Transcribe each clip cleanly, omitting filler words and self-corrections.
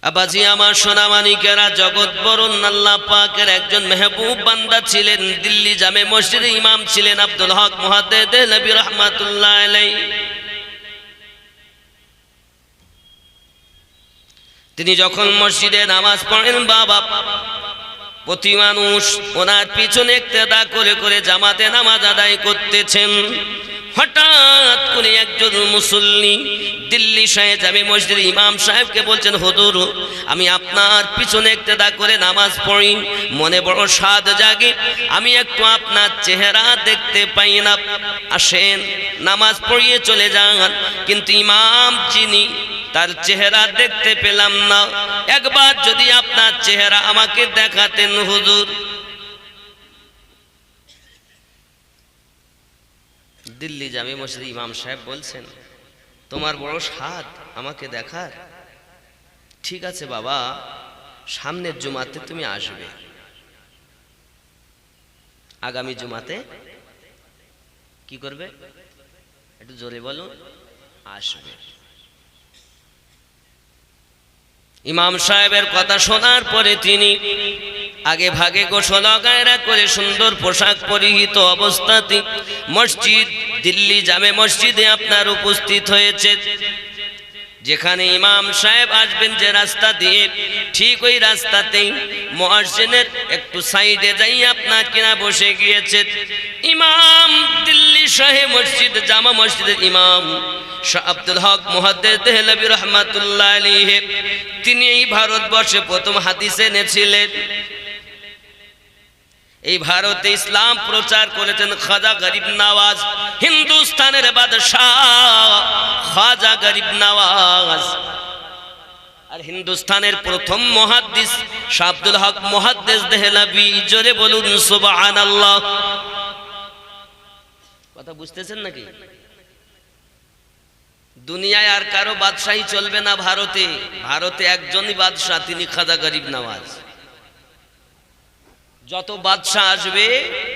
আবাজি আমার সোনামানিকেরা, জগৎ বরণ আল্লাহ পাকের একজন মেহবুব বান্দা ছিলেন। দিল্লি জামে মসজিদে ইমাম ছিলেন আব্দুল হক মুহাদ্দিস দেহলভী রাহমাতুল্লাহ আলাইহি। তিনি যখন মসজিদে নামাজ পড়েন, বাবা প্রতি মানুষ ওনার পিছনে ইক্তেদা করে করে জামাতে নামাজ আদায় করতেছেন। হঠাৎ করে একজন মুসল্লি দিল্লি শাহে জামে মসজিদের ইমাম সাহেবকে বলছেন, হুজুর আমি আপনার পিছনে ইক্তেদা করে নামাজ পড়ি, মনে বড় সাদ জাগে, আমি একটু আপনার চেহারা দেখতে পাই না, আসেন নামাজ পড়িয়ে চলে যান। কিন্তু ইমাম যিনি, তার চেহারা দেখতে পেলাম না, একবার যদি আপনার চেহারা আমাকে দেখাতেন হুজুর। দিল্লি জামে মসজিদ ইমাম সাহেব বলছেন, তোমার বড় সাদ আমাকে দেখার, ঠিক আছে বাবা, সামনের জুমাতে তুমি আসবে, আগামী জুমাতে কি করবে একটু জোরে বলো, আসবে। ইমাম সাহেবের কথা শোনার পরে তিনি আগে ভাগে গোসল গায়রা করে সুন্দর পোশাক পরিহিত অবস্থাতে মসজিদ দিল্লি জামে মসজিদে আপনার উপস্থিত হয়েছে। যেখানে ইমাম সাহেব আসবেন যে রাস্তা দিয়ে, ঠিক ওই রাস্তাতেই মুয়াজ্জিনের একটু সাইডে যাই আপনার কিনা বসে গিয়েছে ইমাম দিল্লি শাহে মসজিদ জামা মসজিদের ইমাম শাহ আব্দুল হক মুহাদ্দিস দেহলভী রাহমাতুল্লাহ আলাইহি। তিনি এই ভারতবর্ষে প্রথম হাদিস এনেছিলেন। এই ভারতে ইসলাম প্রচার করেছেন খাজা গরিব নওয়াজ, হিন্দুস্তানের বাদশাহ খাজা গরিব নওয়াজ। আর হিন্দুস্তানের প্রথম মুহাদ্দিস শাহ আব্দুল হক মুহাদ্দিস দেহলভী। জোরে বলুন সুবহানাল্লাহ। কথা বুঝতেছেন নাকি? দুনিয়ায় আর কারো বাদশাহী চলবে না ভারতে। ভারতে একজনই বাদশাহ, তিনি খাজা গরিব নওয়াজ। যত বাদশাহ আসবে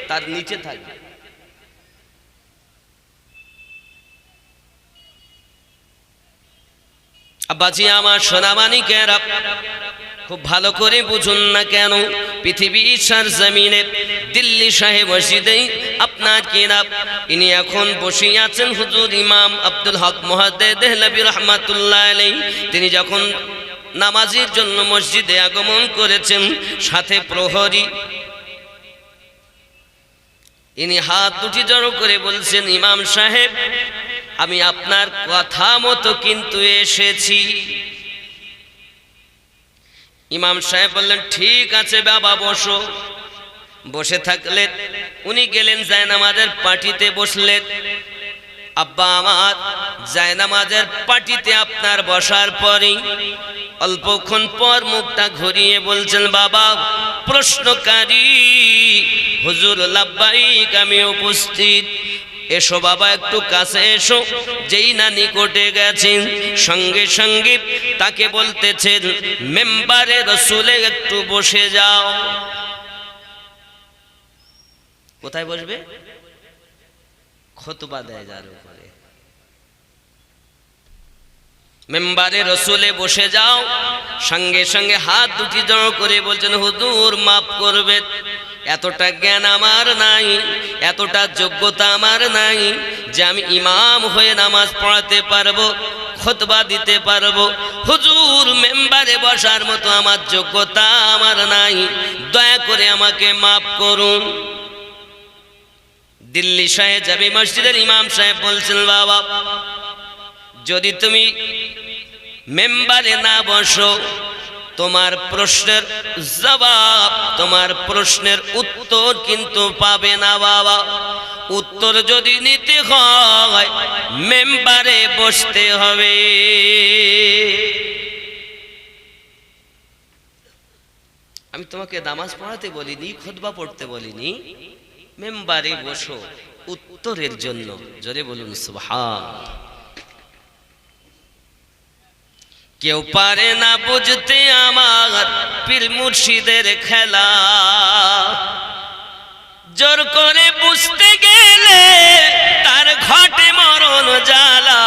তার নিচে থাকবে। আব্বাজি আমার সোনামানিকেরা, খুব ভালো করে বুঝুন না কেন, পৃথিবীর সরজমিনে দিল্লি শাহে মসজিদে আপনার কিনা ইনি এখন বসে আছেন হুজুর ইমাম আব্দুল হক মুহাদ্দিস দেহলভী রাহমাতুল্লাহ আলাইহি। তিনি যখন নামাজের জন্য মসজিদে আগমন করেছেন, সাথে প্রহরী, ইনি হাত দুটি জড়ো করে বলছেন, ইমাম সাহেব আমি আপনার কথা মতো কিন্তু এসেছি। ইমাম সাহেব বললেন, ঠিক আছে বাবা বসো। বসে থাকলেন। উনি গেলেন জায়নামাজের পাটিতে বসলেন। আব্বা আমার জায়নামাজের পাটিতে আপনার বসার পরেই অল্পক্ষণ পর মুখটা ঘুরিয়ে বলছেন, বাবা প্রশ্নকারী হুজুর লাব্বাইক, আমি উপস্থিত। এসো বাবা একটু কাছে এসো। যেই না নিকটে গেছেন, সঙ্গে সঙ্গে তাকে বলতেছেন, মেম্বারে রসুলে একটু বসে যাও। কোথায় বসবে? খুতবা দেয় যার উপরে। মেম্বারে রসুলে বসে যাও। সঙ্গে সঙ্গে হাত দুটি জড়ো করে বলছেন, হুজুর মাফ করবে, এতটা জ্ঞান আমার নাই, এতটা যোগ্যতা আমার নাই যে আমি ইমাম হয়ে নামাজ পড়াতে পারবো, খুতবা দিতে পারবো। হুজুর মেম্বারে বসার মতো আমার যোগ্যতা আমার নাই, দয়া করে আমাকে মাফ করুন। দিল্লি শাহে জামে মসজিদের ইমাম সাহেব বলছেন, বাবা যদি তুমি মেম্বারে না বসো, তোমার প্রশ্নের জবাব, তোমার প্রশ্নের উত্তর কিন্তু পাবে না বাবা। উত্তর যদি নিতে হয় মেম্বারে বসতে হবে। আমি তোমাকে নামাজ পড়াতে বলিনি, খুতবা পড়তে বলিনি, মেম্বারে বসো উত্তরের জন্য। জোরে বলুন সুবহানাল্লাহ। কেউ পারে না বুঝতে আমার পীর মুর্শিদের খেলা, জোর করে বুঝতে গেলে তার ঘটে মরণ জ্বালা।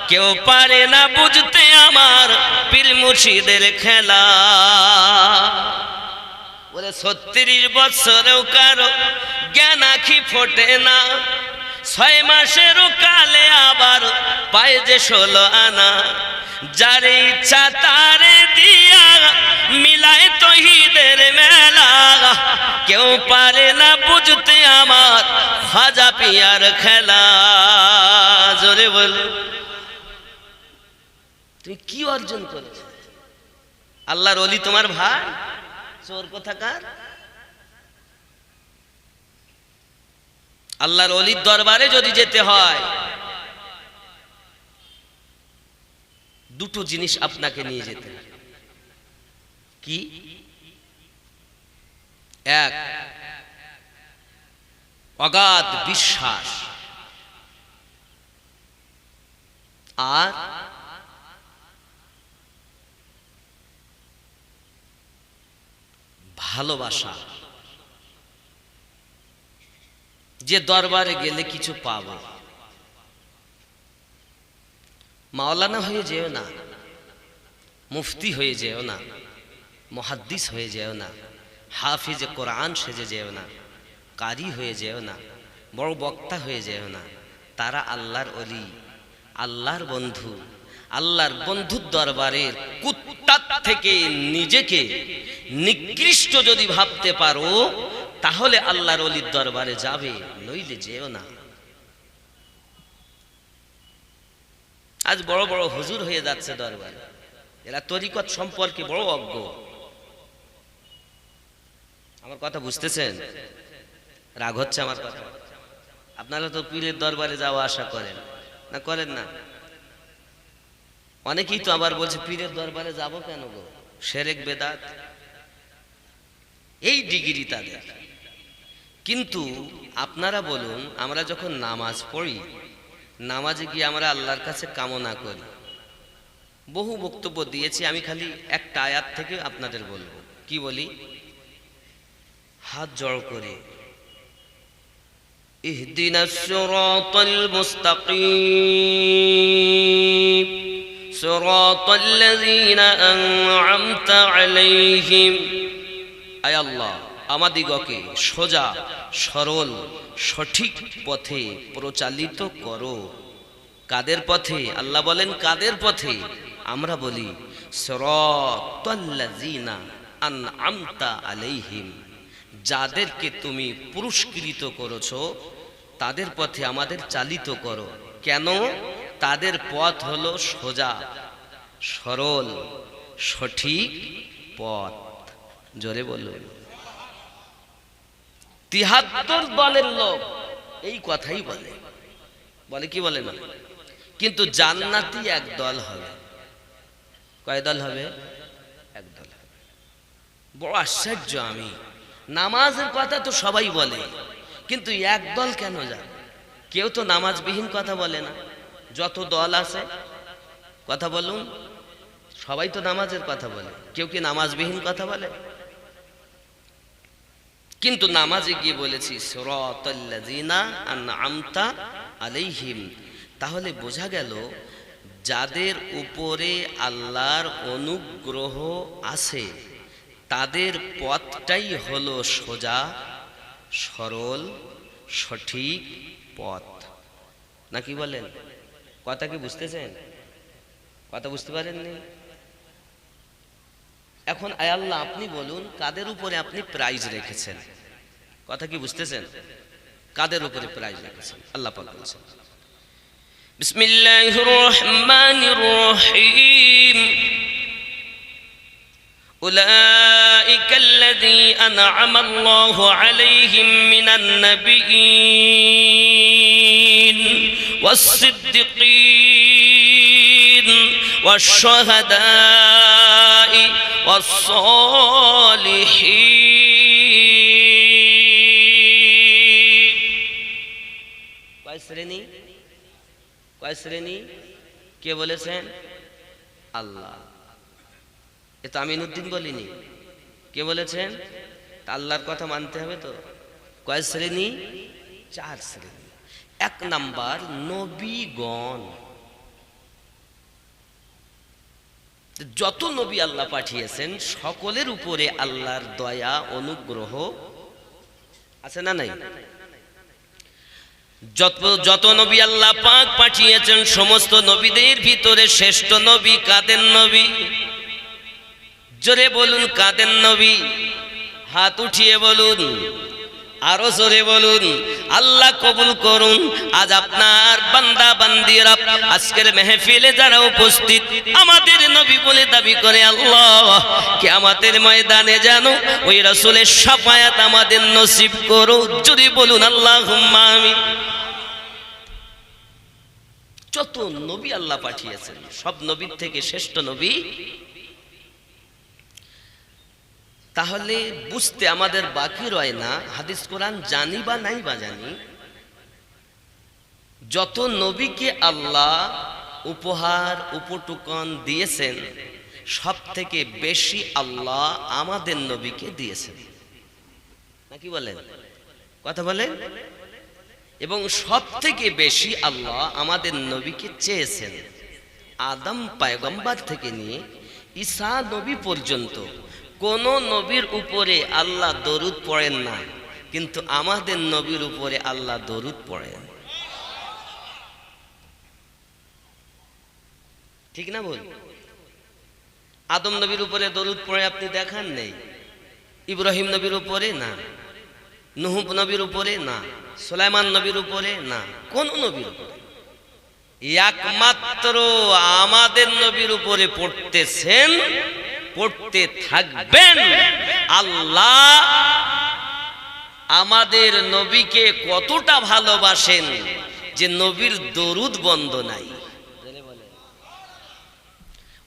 কেউ পারে না বুঝতে আমার পীর পীর মুর্শিদের খেলা। বলে 36 বছরেও কারো জ্ঞান আঁখি ফোটে না, 6 মাসেরও কালে আবার পায় যে 16 আনা। যারে ইচ্ছা তারে দিয়া মিলায় তহিদের মেলা, কেউ পারে না বুঝতে আমার খাজা পিয়ার খেলা। জোরে বল, তুমি কি অর্জন করেছো? আল্লাহর ওলি তোমার ভাই? চোর কোথাকার। আল্লাহর ওলির দরবারে যদি যেতে হয়, দুটো জিনিস আপনাকে নিয়ে যেতে হবে। কি? এক, অগাধ বিশ্বাস, আর ভালোবাসা, যে দরবারে গেলে কিছু পাবো। মাওলানা হয়ে যেও না, মুফতি হয়ে যেও না, মুহাদ্দিস হয়ে যেও না, হাফিজ কোরআন সেজে যেও না, কারি হয়ে যেও না, বড় বক্তা হয়ে যেও না। তারা আল্লাহর ওলি, আল্লাহর বন্ধু। আল্লাহর বন্ধুর দরবারের কুত্তার থেকে নিজেকে নিকৃষ্ট যদি ভাবতে পারো, তাহলে আল্লাহর ওলির দরবারে যাবে, নইলে যেও না। আজ বড় বড় হুজুর হয়ে যাচ্ছে দরবারে, এরা তরিকত সম্পর্কে বড় অজ্ঞ। আমার কথা বুঝতেছেন? রাগ হচ্ছে আমার কথা? আপনারা তো পীরের দরবারে যাওয়া আশা করেন না, করেন না? অনেকেই তো আবার বলছে পীরের দরবারে যাব কেন গো, শিরক বেদাত, এই ডিগ্রি তাদের। কিন্তু আপনারা বলুন, আমরা যখন নামাজ পড়ি, নামাজে গিয়ে আমরা আল্লাহর কাছে কামনা করি। বহু বক্তব্য দিয়েছি, আমি খালি একটা আয়াত থেকে আপনাদের বলবো। কি বলি? হাত জড়ো করে, ইহদিনাস সিরাতাল মুস্তাকিম সিরাতাল্লাযীনা আন'আমতা আলাইহিম। আয় আল্লাহ, আমাদিগকে সোজা সরল সঠিক পথে প্রচালিত করো। কাদের পথে? আল্লাহ বলেন কাদের পথে? আমরা বলি সিরাতাল্লাযীনা আন'আমতা আলাইহিম, যাদেরকে তুমি পুরস্কৃত করেছো তাদের পথে আমাদের চালিত করো। কেন? তাদের পথ হলো সোজা সরল সঠিক পথ। জোরে বলুন। 73 দলের লোক এই কথাই বলে। বলে কি বলে না? কিন্তু জান্নাতি এক দল হবে। কয় দল হবে? এক দল হবে। বড় আশ্চর্য আমি, নামাজের কথা তো সবাই বলে, কিন্তু এক দল কেন যায়? কেউ তো নামাজবিহীন কথা বলে না। যত দল আছে কথা বলুন, সবাই তো নামাজের কথা বলে, কেউ কি নামাজবিহীন কথা বলে? কিন্তু নামাজে গিয়ে বলেছি সিরাতাল্লাযীনা আন'আমতা আলাইহিম। তাহলে বোঝা গেল যাদের উপরে আল্লাহর অনুগ্রহ আছে তাদের পথটাই হলো সোজা সরল সঠিক পথ। নাকি বলেন? কথা কি বুঝতেছেন? কথা বুঝতে পারেননি? এখন আয় আল্লাহ, আপনি বলুন কাদের উপরে আপনি প্রাইজ রেখেছেন? কথা কি বুঝতেছেন? কাদের উপরে প্রাইজ রেখেছেন? আল্লাহ পাক বলেছেন বিসমিল্লাহির রহমানির রহিম, উলাইকাল্লাযী আন'আমা আল্লাহু আলাইহিম মিনান নাবিয়্যিন ওয়াস-সিদ্দীকীন ওয়াশ-শুহাদা'i ওয়াস-সালিহীন। কয় শ্রেণী? কয় শ্রেণী? কে বলেছেন? আল্লাহ। এ তো আমিনউদ্দিন বলিনি। কে বলেছেন? আল্লাহর কথা মানতে হবে তো। কয় শ্রেণী? 4 শ্রেণী। 1 নাম্বার নবীগণ। যত নবী আল্লাহ পাঠিয়েছেন সকলের উপরে আল্লাহর দয়া অনুগ্রহ আছে না নাই? যত নবী আল্লাহ পাক পাঠিয়েছেন সমস্ত নবীদের ভিতরে শ্রেষ্ঠ নবী কাদের নবী? জোরে বলুন কাদের নবী? হাত উঠিয়ে বলুন, আরো জোরে বলুন। আল্লাহ কবুল করুন। আজ আপনার বান্দা বান্দিরা আজকের মেহফিলে যারা উপস্থিত আমাদের নবী বলে দাবি করে, আল্লাহ কিয়ামতের ময়দানে যেন ওই রাসূলের শাফায়াত আমাদের নসিব করো। যদি বলুন আল্লাহুম্মা আমিন। যত নবী আল্লাহ পাঠিয়েছেন সব নবীর থেকে শ্রেষ্ঠ নবী। তাহলে বুঝতে আমাদের বাকি রয় না, হাদিস কোরআন জানি বা নাই বা জানি, যত নবীকে আল্লাহ উপহার উপটুকন দিয়েছেন সব থেকে বেশি আল্লাহ আমাদের নবীকে দিয়েছেন, নাকি বলেন? কথা বলেন। এবং সব থেকে বেশি আল্লাহ আমাদের নবীকে চেয়েছেন। আদম পয়গম্বর থেকে নিয়ে ঈসা নবী পর্যন্ত কোন নবীর উপরে আল্লাহ দরুদ পড়েন না, কিন্তু আমাদের নবীর উপরে আল্লাহ দরুদ পড়েন। ঠিক না বল? আদম নবীর উপরে দরুদ পড়ে আপনি দেখান নেই, ইব্রাহিম নবীর উপরে না, নূহ নবীর উপরে না, সুলাইমান নবীর উপরে না, কোন নবীর উপরে? একমাত্র আমাদের নবীর উপরে পড়তেছেন, পড়তে থাকবেন। আল্লাহ আমাদের নবীকে কতটা ভালোবাসেন যে নবীর দরুদ বন্ধ নাই।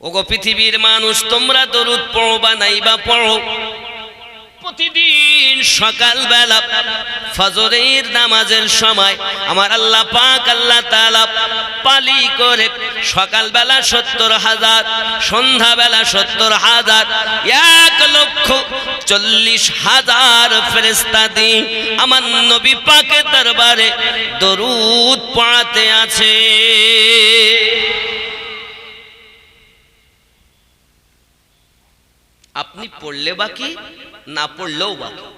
ওগো পৃথিবীর মানুষ, তোমরা দরুদ পড়ো বা নাই বা পড়ো, প্রতিদিন সকালবেলা ফজরের নামাজের সময় আমার আল্লাহ পাক আল্লাহ তাআলা পালি করে সকালবেলা 70,000, সন্ধ্যাবেলা 70,000, 1,40,000 ফেরেশতা দিয়ে আমার নবী পাকের দরবারে দরুদ পড়াতে আছে। আপনি পড়লে বাকি, না পড়লেও বাকি।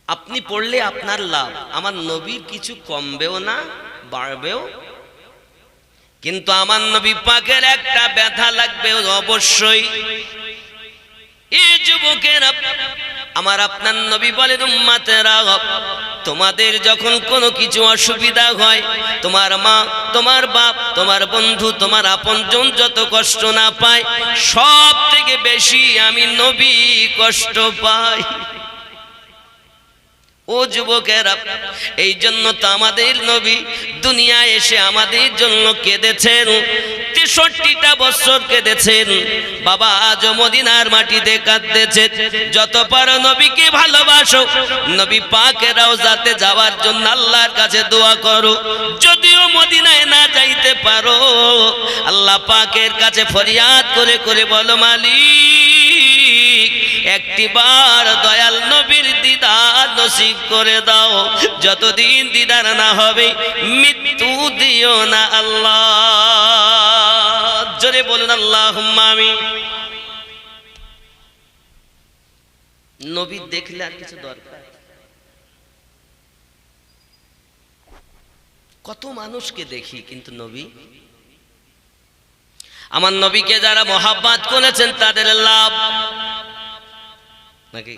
আপনি পড়লে আপনার লাভ, আমার নবীর কিছু কমবেও না বাড়বেও। কিন্তু আমার নবী পাকের একটা ব্যথা লাগবে অবশ্যই। এই যুবকেরা, আমার আপনার নবী বলেন, উম্মতেরা, তোমাদের যখন কোনো কিছু অসুবিধা হয়, তোমার মা, তোমার বাপ, তোমার বন্ধু, তোমার আপনজন যত কষ্ট না পায়, সব থেকে বেশি আমি নবী কষ্ট পাই। ও যুবকেরা, এই জন্য তো আমাদের নবী দুনিয়ায় এসে আমাদের জন্য কেঁদেছেন, 63টা বছর কেঁদেছেন। বাবা আজ মদিনার মাটিতে কাঁদতেছে। যত পারো নবীকে ভালোবাসো, নবী পাকের রওজাতে যাওয়ার জন্য আল্লাহর কাছে দোয়া করো। যদিও মদিনায় না যাইতে পারো, আল্লাহ পাকের কাছে ফরিয়াদ করে করে বলো, মালিক একটিবার দয়াল নবীর দিদার নসিব করে দাও। যতদিন দিদার না হবে মৃত্যু দিও না আল্লাহ। জোরে বলুন আল্লাহুম্মা আমিন। নবী দেখলে আর কিছু দরকার? কত মানুষকে দেখি, কিন্তু নবী, আমার নবীকে যারা মহাব্বত করেছেন তাদের লাভ নাকি?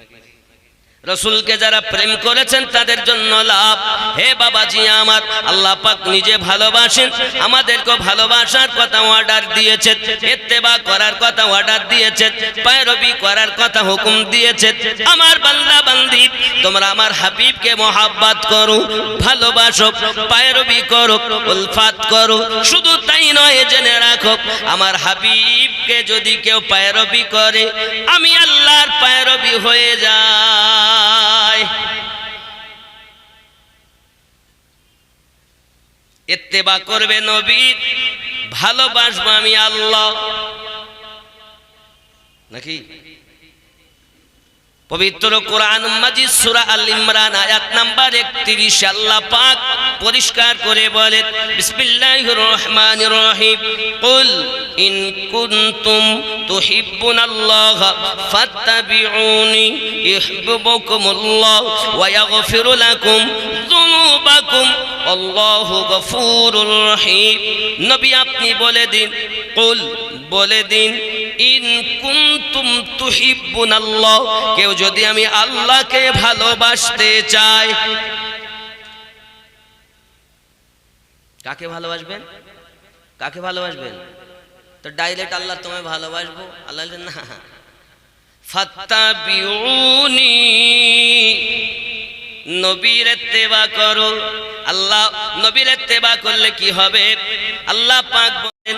রসুলকে যারা প্রেম করেছেন তাদের জন্য লাভ। হে বাবাজি আমার, আল্লাহ পাক নিজে ভালোবাসেন, আমাদেরকে ভালোবাসার কথা অর্ডার দিয়েছেন, ইত্তেবা করার কথা অর্ডার দিয়েছেন, পয়রবি করার কথা হুকুম দিয়েছেন। আমার বান্দা বান্দি, তোমরা আমার হাবিবকে মহাব্বত করো, ভালোবাসো, পয়রবি করো, উলফাত করো। শুধু তাই নয়, জেনে রাখো, আমার হাবিবকে যদি কেউ পয়রবি করে, আমি আল্লাহর পয়রবি হয়ে যায়। ইত্তেবা করবে নবীর, ভালোবাসবো আমি আল্লাহ, নাকি? পবিত্র কোরআন মাজিদ সূরা আল ইমরান আয়াত নাম্বার 31 আল্লাহ পাক পরিষ্কার করে বলেন, বিসমিল্লাহির রহমানির রহিম, কুল ইন কুনতুম তুহিব্বুনাল্লাহ ফাত্তাবিউনি ইউহিব্বুকুমুল্লাহ ওয়া ইয়াগফির লাকুম যুনুবাকুম আল্লাহু গফুরুর রহিম। নবী আপনি বলে দিন, কুল বলে দিন, ইন কুনতুম তুহিব্বুনাল্লাহ, কেউ যদি আমি আল্লাহকে ভালোবাসতে চাই। কাকে ভালোবাসবেন? কাকে ভালোবাসবেন? তো ডাইরেক্ট আল্লাহ তোমায় ভালোবাসবো, আল্লাহ না, ফাত্তাবিউনি, নবীর ইত্তেবা করো। আল্লাহ নবীর ইত্তেবা করলে কি হবে? আল্লাহ পাক বলেন,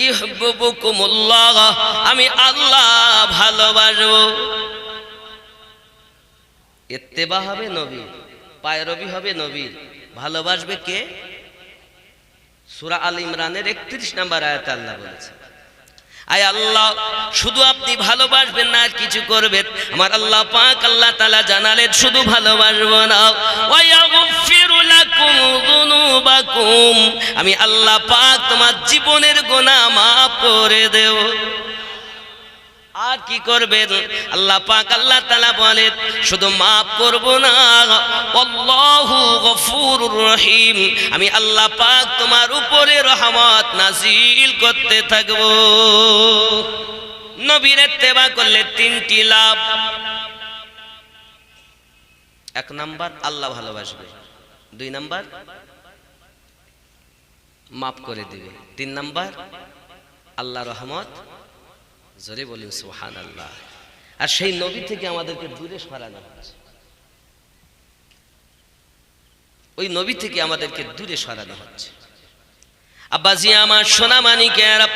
ইউহিব্বুকুমুল্লাহ, আমি আল্লাহ ভালোবাসবো। ইত্তেবা হবে নবীর, পায়রবি হবে নবীর। ভালোবাসবে কে? সূরা আল ইমরানের 31 নম্বর আয়াতে আল্লাহ বলেছে, আয় আল্লাহ শুধু আপনি ভালোবাসবেন না, আর কিছু করবেন। আমার আল্লাহ পাক আল্লাহ তাআলা জানালেন শুধু ভালোবাসবো না, ওয়া ইয়াগফিরু লাকুম যুনুবাকুম, আমি আল্লাহ পাক তোমার জীবনের গুনাহ maaf করে দেব। আর কি করবেন? আল্লাহ পাক আল্লাহ তাআলা বলেন শুধু maaf করব না, আল্লাহু গফুরুর রহিম, আমি আল্লাহ পাক তোমার উপরে রহমত নাজিল করতে থাকব। নবীর ইত্তেবা করলে 3টি লাভ। 1 নাম্বার আল্লাহ ভালোবাসবে, 2 নাম্বার maaf করে দিবে, 3 নাম্বার আল্লাহ রহমত। জোরে বলুন সুবহানাল্লাহ। আর সেই নবী থেকে আমাদেরকে দূরে সরানো হচ্ছে, ওই নবী থেকে আমাদেরকে দূরে সরানো হচ্ছে। আব্বাজি আমার সোনা মানিকেরা,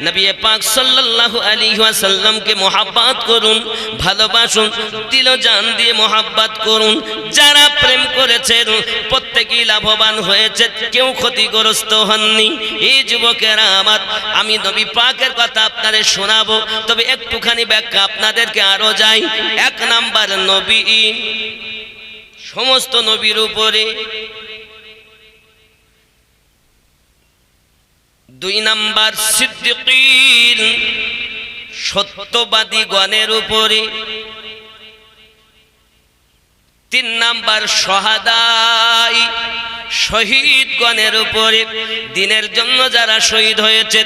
নবী পাক সাল্লাল্লাহু আলাইহি ওয়াসাল্লামকে মহব্বত করুন, ভালোবাসুন, দিল জান দিয়ে মহব্বত করুন। যারা প্রেম করেছেন প্রত্যেকেই লাভবান হয়েছে, কেউ ক্ষতিগ্রস্ত হননি। এই যুবকেরা আমার, আমি নবী পাকের কথা আপনাদের শোনাবো, তবে একটুখানি ব্যাখ্যা আপনাদেরকে আরো যাই। 1 নাম্বার নবী, সমস্ত নবীর উপরে। 2 নাম্বার সিদ্দিকীন, সত্যবাদী গণের উপরে। 3 নাম্বার শহাদাই, শহীদ গণের উপরে। দিনের জন্য যারা শহীদ হয়েছে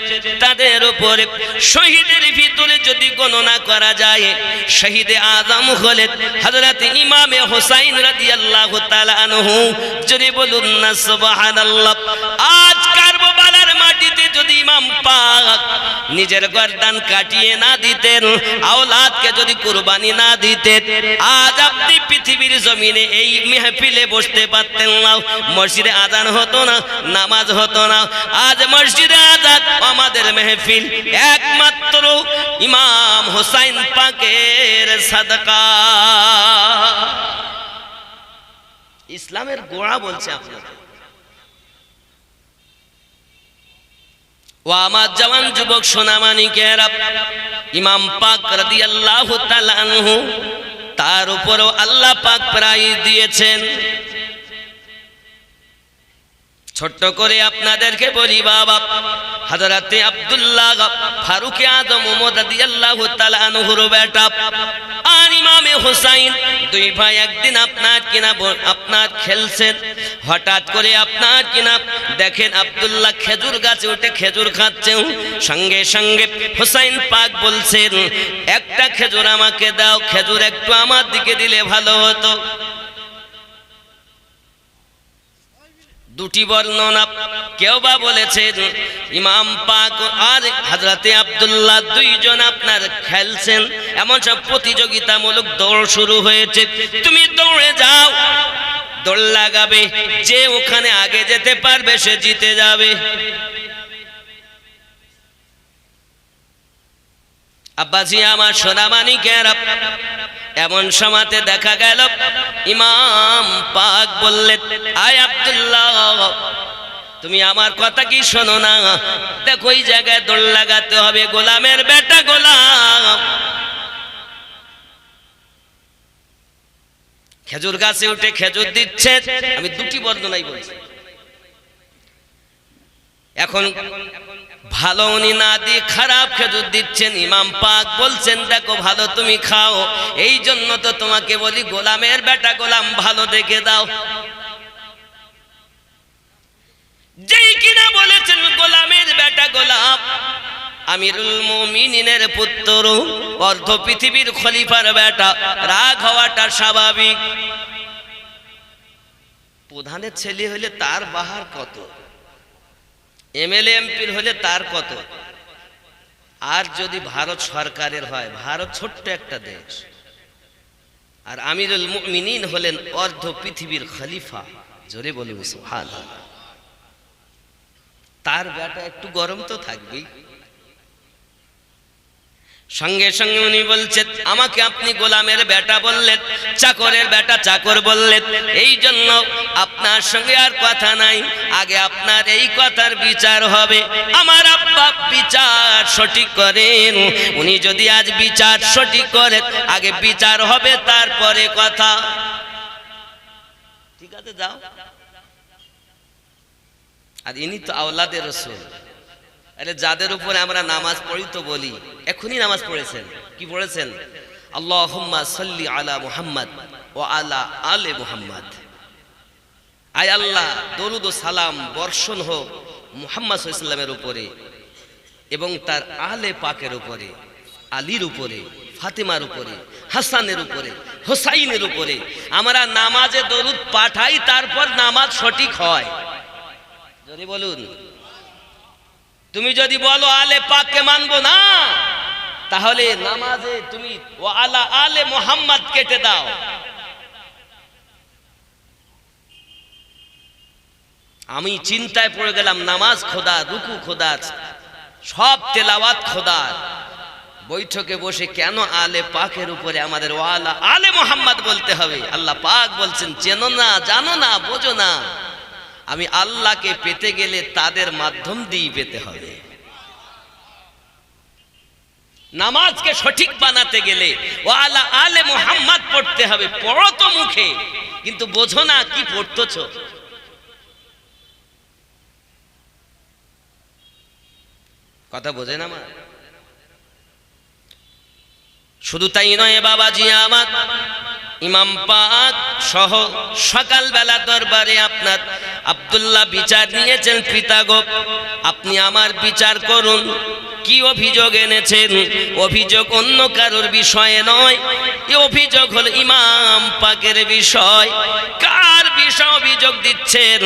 তাদের উপরে। শহীদের ভিতরে যদি গণনা করা যায়, শহীদে আজম হলেন হযরত ইমামে হুসাইন রাদিয়াল্লাহু তাআলা আনহু। যদি বলুন না সুবহানাল্লাহ। আজ কারবালার মাটিতে যদি ইমাম পাক নিজের গর্দান কাটিয়ে না দিতেন, আওলাদকে যদি কুরবানি না দিতেন, আজ আপনি পৃথিবীর জমিনে এই মেহফিলে বসতে পারতেন না। মসজিদে আযান হতো না, নামাজ হতো না। আজ মসজিদে আযান আমাদের মেহফিল একমাত্র ইমাম হুসাইন পাকের সাদকা। ইসলামের গোড়া বলছে আপনাদের। ও আমার জওয়ান যুবক সোনামানিকেরা, ইমাম পাক রাদিয়াল্লাহু তাআলা আনহু, তার উপরও আল্লাহ পাক প্রাইজ দিয়েছেন। ছোট্ট করে আপনাদেরকে বলি বাবা, হযরতে আব্দুল্লাহ ফারুকে আযম ওমর রাদিয়াল্লাহু তাআলা আনহুর বেটা আর ইমামে হুসাইন, 2 ভাই একদিন আপনার খেলছেন। হঠাৎ করে আপনার দেখেন আব্দুল্লাহ খেজুর গাছে উঠে খেজুর খাচ্ছেন। সঙ্গে সঙ্গে হুসাইন পাক বলছেন, একটা খেজুর আমাকে দাও, খেজুর একটু আমার দিকে দিলে ভালো হতো। 2টি বর্ণনা, কেউ বা বলেছেন ইমাম পাক আর হযরতে আব্দুল্লাহ 2 জন আপনার খেলছেন, এমন সব প্রতিযোগিতামূলক দৌড় শুরু হয়েছে। তুমি দৌড়ে যাও, দৌড় লাগাবে, যে ওখানে আগে যেতে পারবে সে জিতে যাবে। আব্বাজি আমার সোনামানিকেরা, এমন সময়তে দেখা গেল ইমাম পাক বললেন, আয় আব্দুল্লাহ, তুমি আমার কথা কি শোনো না? দেখো ওই জায়গায় দৌড় লাগাতে হবে, গোলামের বেটা গোলাম। খেজুর গাছে উঠে খেজুর দিচ্ছে। আমি দুটি বর্ণনাই বলছি। এখন ভালো উনি না দিয়ে খারাপ খেজুর দিচ্ছেন। ইমাম পাক বলছেন দেখো ভালো তুমি খাও, এই জন্য তো তোমাকে বলি গোলামের বেটা গোলাম ভালো দেখে দাও। যেই কিনা বলেছেন গোলামের বেটা গোলাম, আমিরুল মুমিনিনের পুত্র, অর্ধ পৃথিবীর খলিফার বেটা, রাগ হওয়াটা স্বাভাবিক। প্রধানের ছেলে হলে তার বাহার কত, এমএলএ এমপির হলে তার কত, আর যদি ভারত সরকারের হয়, ভারত ছোট্ট একটা দেশ, আর আমিরুল মুমিনিন হলেন অর্ধ পৃথিবীর খলিফা। জোরে বলুন সুবহানাল্লাহ। তার বেটা একটু গরম তো থাকবেই। সঙ্গে সঙ্গে উনি বলছেন আমাকে আপনি গোলামের বেটা বললেন, চাকরের বেটা চাকর বললেন, এই জন্য আপনার সঙ্গে আর কথা নাই, আগে আপনার এই কথার বিচার হবে। আমার আব্বা বিচার সঠিক করেন, উনি যদি আজ বিচার সঠিক করেন, আগে বিচার হবে তারপরে কথা। ঠিক আছে যাও। আর ইনি তো আওলাদে রাসূল। আরে যাদের উপরে আমরা নামাজ পড়ি তো বলি, এখনই নামাজ পড়েছেন, কি পড়েছেন? আল্লাহুম্মা সাল্লি আলা মুহাম্মদ ওয়া আলা আলে মুহাম্মদ। আয় আল্লাহ দরুদ ও সালাম বর্ষণ হোক মুহাম্মদ সাল্লাল্লাহু আলাইহি ওয়াসাল্লামের উপরে এবং তার আলে পাকের উপরে, আলীর উপরে, ফাতেমার উপরে, হাসানের উপরে, হোসাইনের উপরে। আমরা নামাজে দরুদ পাঠাই, তারপর নামাজ সঠিক হয়। যদি বলুন, তুমি যদি বলো আলে পাককে মানবো না, তাহলে নামাজে তুমি ও আলা আলে মুহাম্মদ কেটে দাও। আমি চিন্তায় পড়ে গেলাম, নামাজ খোদা, রুকু খোদা, সব তেলাওয়াত খোদা, বৈঠকে বসে কেন আলে পাকের উপরে আমাদের ও আলা আলে মুহাম্মদ বলতে হবে? আল্লাহ পাক বলছেন চেনো না, জানো না, বোঝো না। আমি আল্লাহকে পেতে গেলে তাদের মাধ্যম দিয়ে পেতে হবে। নামাজকে সঠিক বানাতে গেলে ও আলা আলে মুহাম্মদ পড়তে হবে। পড়ো তো মুখে, কিন্তু বোঝো না কি পড়তেছ। কথা বোঝে না আমার? শুধু তাই নয় বাবাজি আমার, ইমাম পাক সহ সকালবেলা দরবারে আপনার আব্দুল্লাহ বিচার নিয়েছেন। পিতা গো, আপনি আমার বিচার করুন, কি অভিযোগ এনেছেন? অভিযোগ অন্য কারোর বিষয়ে নয়, এই অভিযোগ হল ইমাম পাকের বিষয়। কার বিষয় অভিযোগ দিচ্ছেন?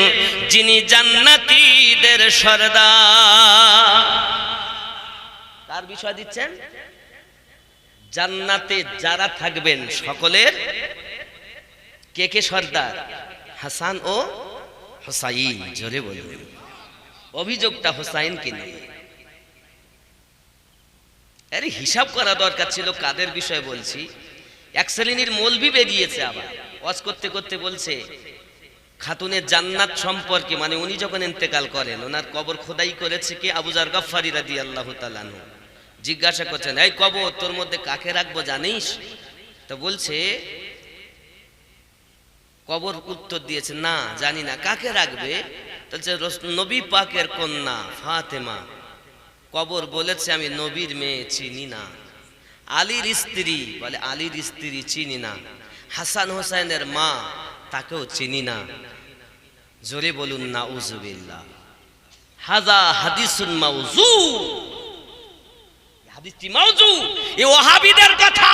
যিনি জান্নাতীদের সরদার। কার বিষয় দিচ্ছেন? জান্নাতে যারা থাকবেন সকলের কে কে সর্দার? হাসান ও হোসাইন। জোরে বলুন। অভিযোগটা হোসাইনকে নিয়ে। আরে হিসাব করা দরকার ছিল কাদের বিষয়ে বলছি। এক শ্রেণীর মৌলবি বেরিয়েছে, আবার ওয়াজ করতে করতে বলছে খাতুনের জান্নাত সম্পর্কে, মানে উনি যখন ইন্তেকাল করেন ওনার কবর খোদাই করেছে কে? আবু যার গফফারি রাদিয়াল্লাহু তাআলা আনহু। জিজ্ঞাসা করছেন, এই কবর তোর মধ্যে কাকে রাখবো জানিস? তো বলছে, কবর উত্তর দিয়েছে না জানি না। কাকে রাখবে? বলছে নবী পাকের কন্যা ফাতেমা। কবর বলেছে আমি নবীর মেয়ে চিনি না। আলীর স্ত্রী বলে আলীর স্ত্রী চিনি না। হাসান হোসেনের মা, তাকেও চিনি না। জোরে বলুন নাউজুবিল্লাহ। হাযা হাদিসুন মাউযু। হাদিসটি মাউযু। এই ওয়াহাবিদের কথা,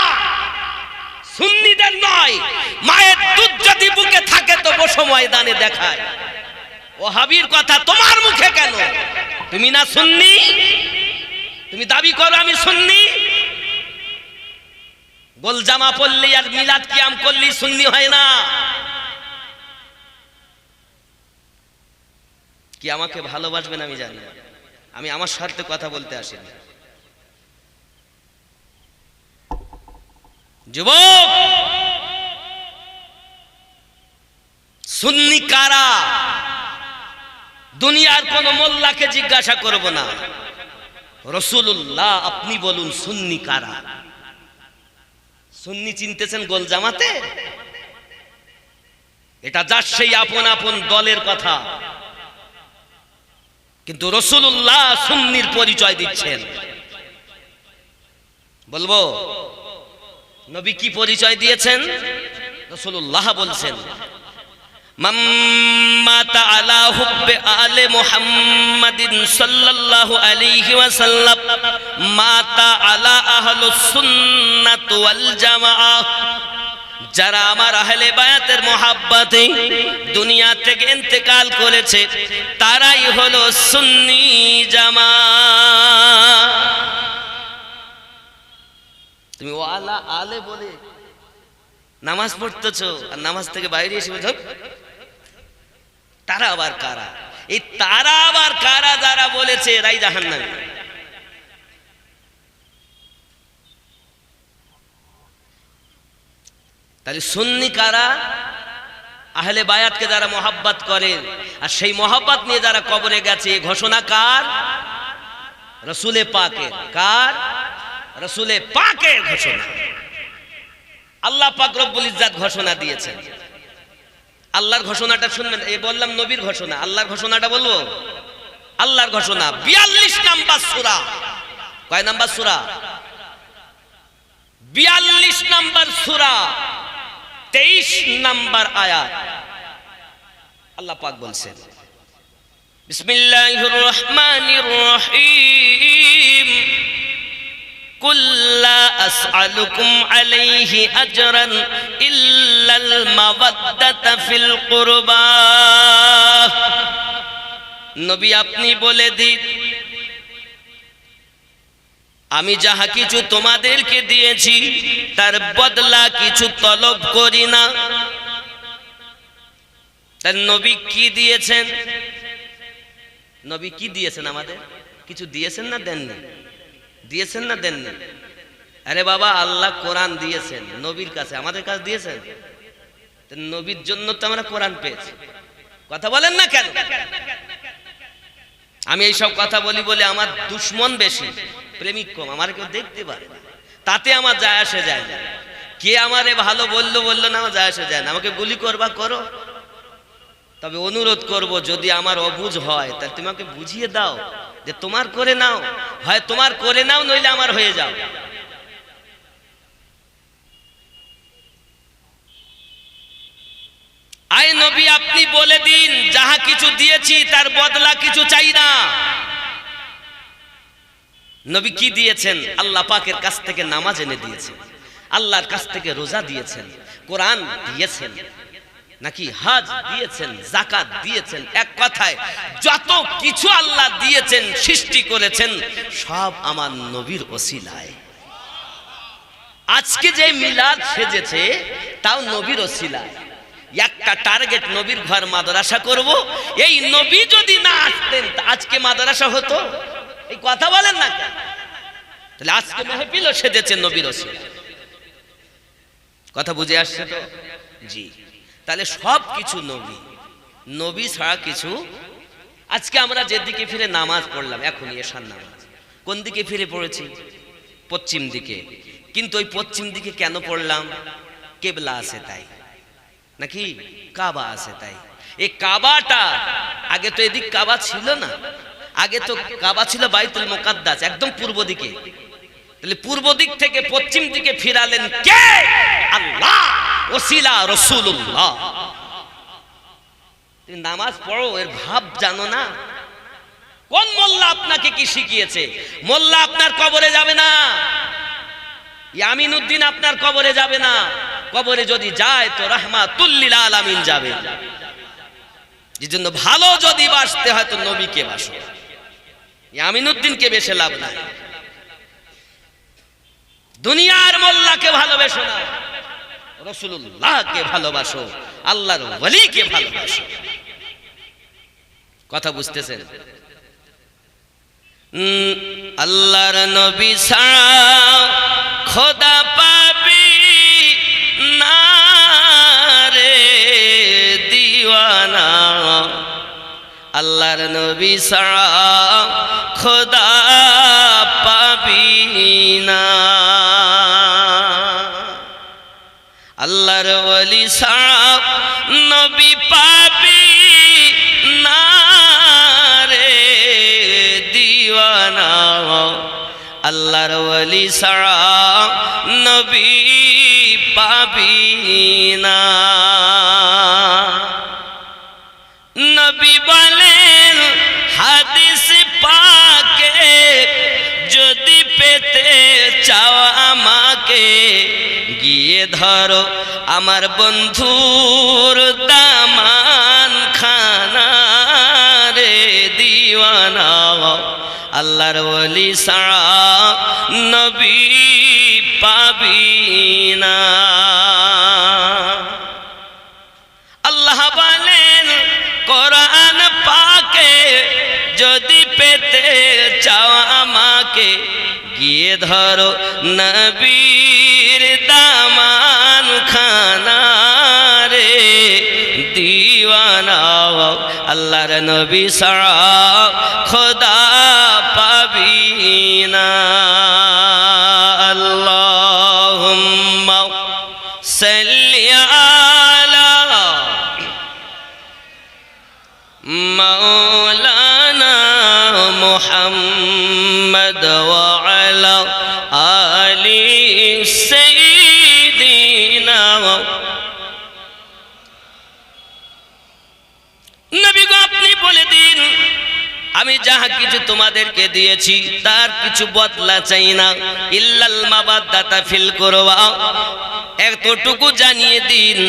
সুন্নিদের নয়। মায়ের দুধ যদি বুকে থাকে তো বসো ময়দানে দেখায়। ওয়াহাবির কথা তোমার মুখে কেন? তুমি না সুন্নি? তুমি দাবি করো আমি সুন্নি। গোল জামা পরলে আর মিলাদ কিয়াম করলে সুন্নি হয় না। কি আমাকে ভালোবাসবেন আমি জানি না, আমি আমার স্বার্থে কথা বলতে আসিনি। যুবক, সুন্নি কারা? দুনিয়ার কোন মোল্লাকে জিজ্ঞাসা করব না, রাসূলুল্লাহ আপনি বলুন সুন্নি কারা? সুন্নি চিনতেছেন গোল জামাতে? এটা যার সেই আপন আপন দলের কথা, কিন্তু রাসূলুল্লাহ সুন্নির পরিচয় দিচ্ছেন। বলবো নবী কি পরিচয় দিয়েছেন? রাসূলুল্লাহ বলছেন, মান মাতা আলা হুব্বি আলে মুহাম্মাদিন সাল্লাল্লাহু আলাইহি ওয়াসাল্লাম মাতা আলা আহলুস সুন্নাত ওয়াল জামাআহ। যারা আমার আহলে বায়াতের মহাব্বতে দুনিয়া থেকে ইন্তেকাল করেছে তারাই হলো সুন্নি জামাত। তুমি ওয়ালা আলে বলে নামাজ পড়তেছো আর নামাজ থেকে বাইরে এসে বলছো তারা আবার কারা? এই তারা আবার কারা যারা বলেছে এরাই জাহান্নামী। তাহলে সুন্নি কারা? আহলে বায়াতকে যারা মহাব্বত করেন আর সেই মহাব্বত নিয়ে যারা কবরে গেছে, ঘোষণা কার? রাসূলে পাকের। কার? রাসূলে পাকের ঘোষণা। আল্লাহ পাক রব্বুল ইজ্জাত ঘোষণা দিয়েছেন। আল্লাহর ঘোষণাটা শুনবেন। এই বললাম নবীর ঘোষণা, আল্লাহর ঘোষণাটা বলবো। আল্লাহর ঘোষণা 42 নাম্বার সূরা। কয় নাম্বার সূরা? 42 নাম্বার সূরা, 23 নাম্বার আয়াত। আল্লাহ পাক বলছেন, বিসমিল্লাহির রহমানির রহিম, কুল লা আসআলুকুম আলাইহি আজরান ইল্লাল মাওয়াদ্দাতা ফিল কুরবা। নবী আপনি বলে দিন, আমি যাহা কিছু তোমাদেরকে দিয়েছি তার বদলা কিছু তলব করি না। তার নবী কি দিয়েছেন? নবী কি দিয়েছেন? আমাদের কিছু দিয়েছেন না দেননি? দিয়েছেন না দেননি? আরে বাবা, আল্লাহ কোরআন দিয়েছেন নবীর কাছে, আমাদের কাছে দিয়েছেন। নবীর জন্য তো আমরা কোরআন পেয়েছি। কথা বলেন না কেন? আমি এইসব কথা বলি বলে আমার দুশ্মন বেশি, প্রেমিক কম। আমার কেউ দেখতে পারে না, তাতে আমার যায় আসে যায় না। কে আমারে ভালো বললো বললো না, আমার যায় আসে যায় না। আমাকে গুলি করবা করো, তবে অনুরোধ করব যদি আমার অবুঝ হয় তাহলে তুমি আমাকে বুঝিয়ে দাও যে তোমার করে নাও, হয় তোমার করে নাও, নইলে আমার হয়ে যাও। আয় নবী আপনি বলে দিন, যাহা কিছু দিয়েছি তার বদলা কিছু চাই না। নবী কি দিয়েছেন? আল্লাহ পাকের কাছ থেকে নামাজ এনে দিয়েছেন, আল্লাহর কাছ থেকে রোজা দিয়েছেন, কোরআন দিয়েছেন, নাকি হজ দিয়েছেন, যাকাত দিয়েছেন। এক কথায় যত কিছু আল্লাহ দিয়েছেন, সৃষ্টি করেছেন, সব আমার নবীর ওসিলায়। আজকে যে মিলাদ সেজেছে তাও নবীর ওসিলায়। একটা টার্গেট, নবীর ঘর মাদ্রাসা করব। এই নবী যদি না আসতেন আজকে মাদ্রাসা হতো? এই কথা বলেন না কেন? তাহলে আজকে মেহফিলও সেজেছে নবীর ওসিলায়। কথা বুঝে আসছে তো? জি। তাহলে সব কিছু নবী, নবী ছাড়া কিছু। আজকে আমরা যেদিকে ফিরে নামাজ পড়লাম, এখনই এশার নামাজ, কোন দিকে ফিরে পড়েছি? পশ্চিম দিকে। কিন্তু ওই পশ্চিম দিকে কেন পড়লাম? কেবলা আছে তাই, নাকি কাবা আছে তাই। এই কাবাটা আগে তো এদিক কাবা ছিল না, আগে তো কাবা ছিল বাইতুল মুকাদ্দাস, একদম পূর্ব দিকে। তাহলে পূর্ব দিক থেকে পশ্চিম দিকে ফিরালেন কে? আল্লাহ, ওসিলা রাসূলুল্লাহ। তুমি নামাজ পড়ো, এর ভাব জানো না? কোন মোল্লা আপনাকে কি শিখিয়েছে? মোল্লা আপনার কবরে যাবে না, ইয়ামিনুদ্দিন আপনার কবরে যাবে না। কবরে যদি যায় তো রাহমাতুল লিল আলামিন যাবে। যেজন্য ভালো যদি বাসতে হয় তো নবীকে বাসো, ইয়ামিনুদ্দিনকে বেশে লাভ নাই। দুনিয়ার মোল্লাকে ভালোবেসো না, রাসূলুল্লাহকে ভালোবাসো, আল্লাহর ওয়ালিকে ভালোবাসো। কথা বুঝতেছেন? আল্লাহর নবী ছাড়া খোদা পাবি না রে দিওয়ানা, আল্লাহর নবী ছাড়া খোদা পাবি না, আল্লাহর ওয়ালি ছাড়া নবী আল্লাহর ওলি ছাড়া নবী পাবি না। নবী বলেন হাদিস পাকে, যদি পেতে চাও আমাকে, গিয়ে ধরো আমার বন্ধুর দামান খানা রে দিওয়ানা। আল্লাহর ওলি ছাড়া নবী পাবি না। আল্লাহ বলেন কোরআন পাকে, যদি পেতে চাও আমাকে, গিয়ে ধরো নবীর দামান খানা রে দিওয়ানা। আল্লাহর নবী ছাড়া খোদা পাবি না। আল্লাহুম্মা সাল্লি আলা মাওলানা মুহাম্মদ ওয়া আলা আলি সাইয়্যিদিনা। নবী গো আপনি বলে দিন, আমি যাহা কিছু তোমাদেরকে দিয়েছি তার কিছু বদলা চাই না। ইল্লাল মাবাদ্দাতা ফিল কুরবা, এতটুকু জানিয়ে দিন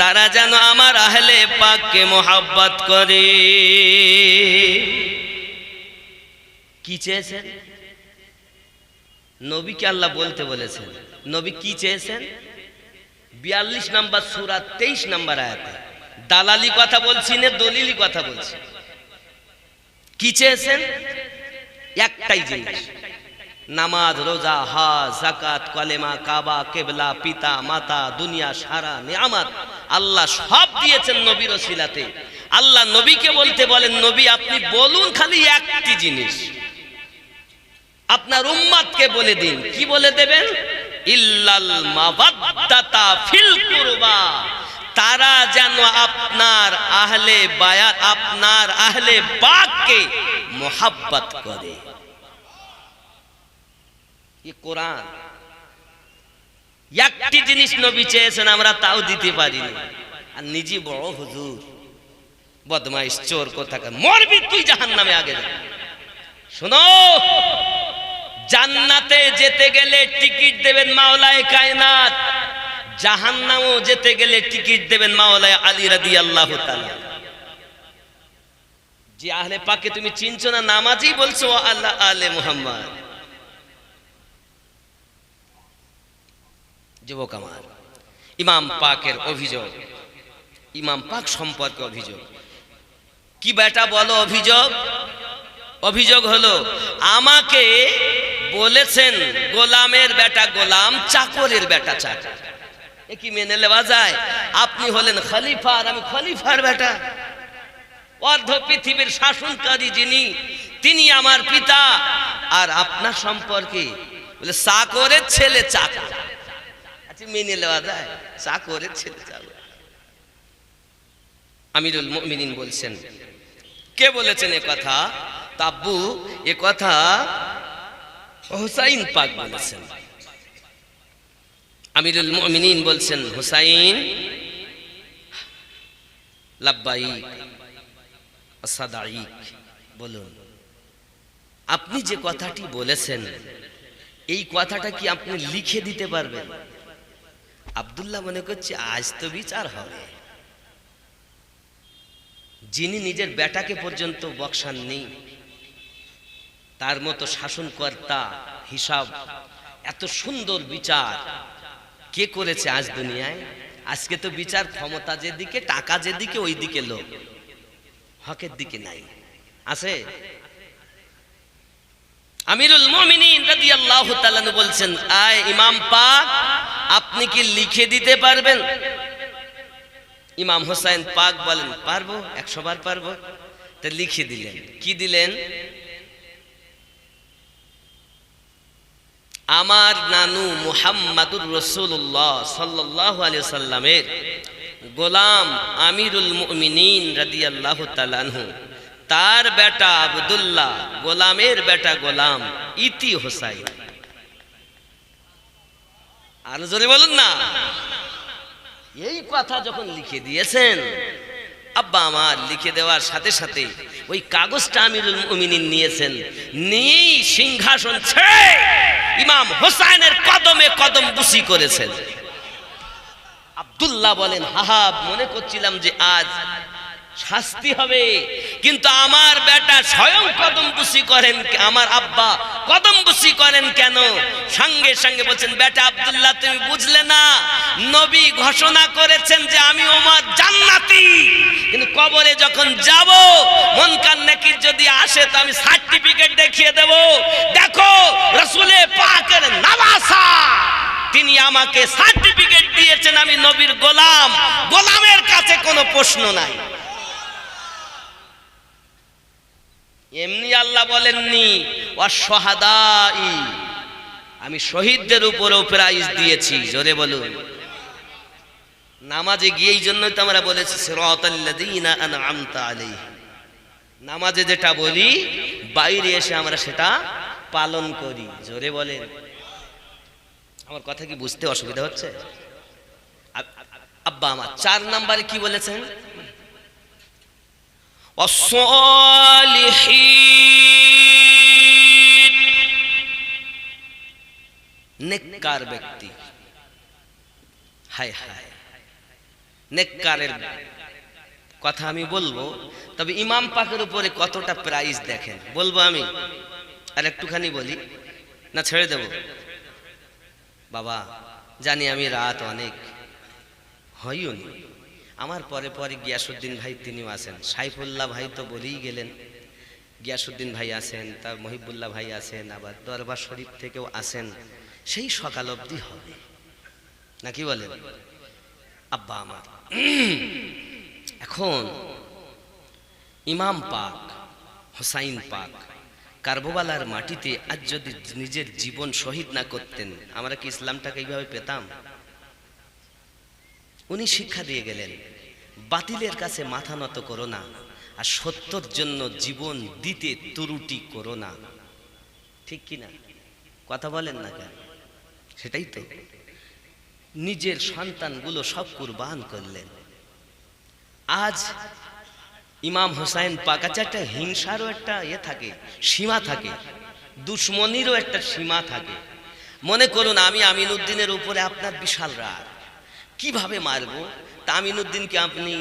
তারা যেন আমার আহলে পাককে মোহাব্বত করে। কি চেয়েছেন নবীকে আল্লাহ বলতে বলেছেন? নবী কি চেয়েছেন? 42 নম্বর সূরা 23 নম্বর আয়াতে দালালি কথা বলছি না, দলিলি কথা বলছি। কি চেয়েছেন? একটাই জিনিস, নামাজ, রোজা, হজ, যাকাত, কলেমা, কাবা, কিবলা, পিতা মাতা, দুনিয়া, সারা নিয়ামত আল্লাহ সব দিয়েছেন নবীর ওসিলাতে। আল্লাহ নবীকে বলতে বলেন, নবী আপনি বলুন খালি একটি জিনিস, আপনার উম্মতকে বলে দিন। কি বলে দেবেন? ইল্লাল মাওয়াদ্দাতা ফিল কুরবা, তারা যেন আপনার আহলে বায়াত, আপনার আহলে পাককে মোহাব্বত করে। এই কোরআন একটি জিনিস নবী চেয়েছেন, আমরা তাও দিতে পারিনি। আর নিজে বড় হুজুর, বদমাইশ, চোর, কোথাকার, মরবি তুই জাহান্নামে আগে যা। শোনো, জান্নাতে যেতে গেলে টিকিট দেবেন মাওলায়ে কায়নাত, জাহান্নামও যেতে গেলে টিকিট দেবেন মাওলায়ে আলী রাদিয়াল্লাহু তাআলা। যে আহলে পাককে তুমি চিনছো না, নামাজি বলছো আল্লাহ আলে মুহাম্মদ। যুবক আমার, ইমাম পাকের অভিযোগ, ইমাম পাক সম্পর্কে অভিযোগ কি বেটা বলো? অভিযোগ হলো আমাকে বলেছেন গোলামের বেটা গোলাম, চাকরের বেটা চাকর। এ কি মেনে নেওয়া যায়? আপনি হলেন খলিফা আর আমি খলিফার বেটা। অর্ধ পৃথিবীর শাসনকারী যিনি, তিনি আমার পিতা। আর আপনার সম্পর্কে বলে চাকরের ছেলে চাকর। আচ্ছা, মেনে নেওয়া যায়? চাকরের ছেলে চাকর। আমিরুল মুমিনিন বলছেন, কে বলেছেন এ কথা? তাব্বু এ কথা হুসাইন পাক বলেছেন। আমিরুল মুমিনিন বলছেন, হুসাইন লাব্বাইক সাদাইক, বলুন আপনি যে কথাটি বলেছেন এই কথাটা কি আপনি লিখে দিতে পারবেন? আব্দুল্লাহ মনে করছে আজ তো বিচার হবে। যিনি নিজের বেটাকে পর্যন্ত বকশান নেই, তার মতো শাসনকর্তা হিসাব, এত সুন্দর বিচার কে করেছে আজ দুনিয়ায়? আজকে তো বিচার ক্ষমতা যেদিকে, টাকা যেদিকে, ওই দিকে লোক, হকের দিকে নাই। আছে? আমিরুল মুমিনিন রাদিয়াল্লাহু তাআলা বলছেন, আয় ইমাম পাক, আপনি কি লিখে দিতে পারবেন? ইমাম হুসাইন পাক বলেন, পারবো, 100 বার পারবো। তা লিখে দিলেন। কি দিলেন? আমার নানু মুহাম্মাদুর রাসূলুল্লাহ সাল্লাল্লাহু আলাইহি সাল্লামের গোলাম আমিরুল মুমিনিন রাদিয়াল্লাহু তাআলা আনহু, তার বেটা আব্দুল্লাহ, গোলামের বেটা গোলাম ইতি হুসাইন। আর জোরে বলুন না। এই কথা যখন লিখে দিয়েছেন, আব্বা আমার লিখে দেওয়ার সাথে সাথে ওই কাগজটা আমিরুল মুমিনিন নিয়েছেন, নিয়েই সিংহাসন ছেড়ে ইমাম হোসাইনের কদমে কদম বুসি করেছেন। আব্দুল্লাহ বলেন, হাহা, মনে করছিলাম যে আজ শাস্তি হবে, কিন্তু আমার বেটা স্বয়ং কদম বুসি করেন, আমার আব্বা কদম বুসি করেন কেন? সঙ্গে সঙ্গে বলছেন, বেটা আব্দুল্লাহ তুমি বুঝলে না, নবী ঘোষণা করেছেন যে আমি ওমর জান্নাতি, কিন্তু কবরে যখন যাব মুনকার নাকির যদি আসে তো আমি সার্টিফিকেট দেখিয়ে দেব, দেখো রাসূলে পাকের নওয়াসা, তিনি আমাকে সার্টিফিকেট দিয়েছেন আমি নবীর গোলাম, গোলামের কাছে কোনো প্রশ্ন নাই। এমনি আল্লাহ বলেননি ওয়াশহাদাই, আমি শহীদদের উপরেও প্রাইজ দিয়েছি। জোরে বলুন। নামাজে গিয়ে এই জন্যই তো আমরা বলেছি সিরাতাল্লাযীনা আনআমতা আলাইহিম, নামাজে যেটা বলি বাইরে এসে আমরা সেটা পালন করি। জোরে বলেন। আমার কথা কি বুঝতে অসুবিধা হচ্ছে? আব্বা আমার 4 নম্বরে কি বলেছেন? ওয়াসসালিহিন, নেককার ব্যক্তি। হায় হায়, নেককারের কথা আমি বলবো, তবে ইমাম পাকের উপরে কতটা প্রাইজ দেখেন বলবো আমি। আর একটুখানি বলি না ছেড়ে দেব? বাবা জানি আমি রাত অনেক হইও নি, আমার পরে পরে গিয়াসউদ্দিন ভাই তিনিও আছেন, সাইফুল্লাহ ভাই তো বলেই গেলেন, গিয়াসউদ্দিন ভাই আছেন, তার মহিবুল্লাহ ভাই আছেন, আবার দরবার শরীফ থেকেও আছেন, সেই সকাল অবধি হবে নাকি বলেন? আব্বা আমার এখন ইমাম পাক হোসাইন পাক কারবালার মাটিতে আজ যদি নিজের জীবন শহীদ না করতেন, আমরা কি ইসলামটাকে এইভাবে পেতাম? উনি শিক্ষা দিয়ে গেলেন, বাতিলের কাছে মাথা নত করো না, আর সত্যর জন্য জীবন দিতে ত্রুটি করো না। ঠিক কিনা? কথা বলেন না কেন? সেটাই তো, নিজের সন্তানগুলো সব কুরবান করলেন। আজ ইমাম হোসাইন পাক, আচ্ছা একটা হিংসারও একটা থাকে, সীমা থাকে, দুশ্মনীরও একটা সীমা থাকে। মনে করুন আমি আমিনউদ্দিনের উপরে আপনার বিশাল রাগ, কিভাবে মারবো? তা আমিনউদ্দিনকে আপনি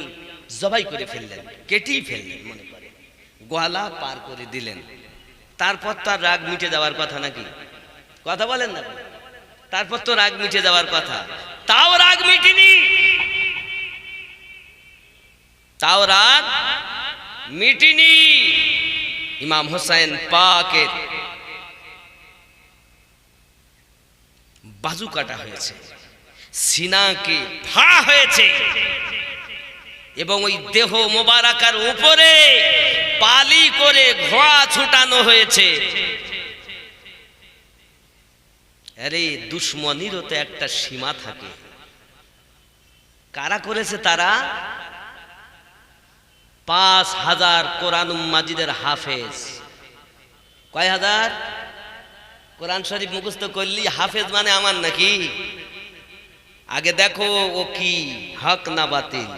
জবাই করে ফেললেন, কেটেই ফেললেন, মনে করেন গলা পার করে দিলেন, তারপর তার রাগ মিটে যাওয়ার কথা নাকি? কথা বলেন না? তারপর তো রাগ মিটে যাওয়ার কথা, তাও রাগ মিটেনি, তাও রাগ মিটেনি। ইমাম হোসাইন পাকের বাজু কাটা হয়েছে, সিনাকে ফাড়া হয়েছে, এবং ওই দেহ মোবারকার উপরে পালি করে ঘোড়া ছুটানো হয়েছে। আরে দুশ্মনীরও তো একটা সীমা থাকে। কারা করেছে? তারা 5000 কোরআন মাজিদের হাফেজ। কয় হাজার? কোরআন শরীফ মুখস্থ করলি হাফেজ মানে আমার নাকি? আগে দেখো ও কি হক না বাতিল।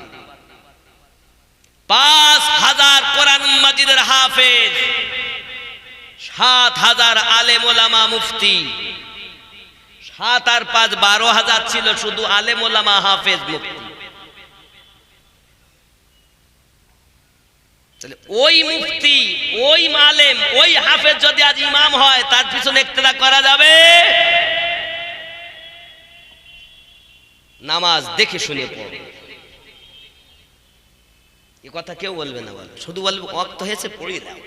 5000 কোরআন মাজিদের হাফেজ, 7000 আলেম ওলামা মুফতি, 7 আর 5 12,000 ছিল শুধু আলেম ওলামা হাফেজ মুফতি। তাহলে ওই মুফতি, ওই আলেম, ওই হাফেজ যদি আজ ইমাম হয়, তার পিছনে ইক্তেদা করা যাবে? নামাজ দেখে শুনে পড়ো, এ কথা কেউ বলবে না, বলো শুধু বলবে ওয়াক্ত হয়েছে পড়িয়ে দাও।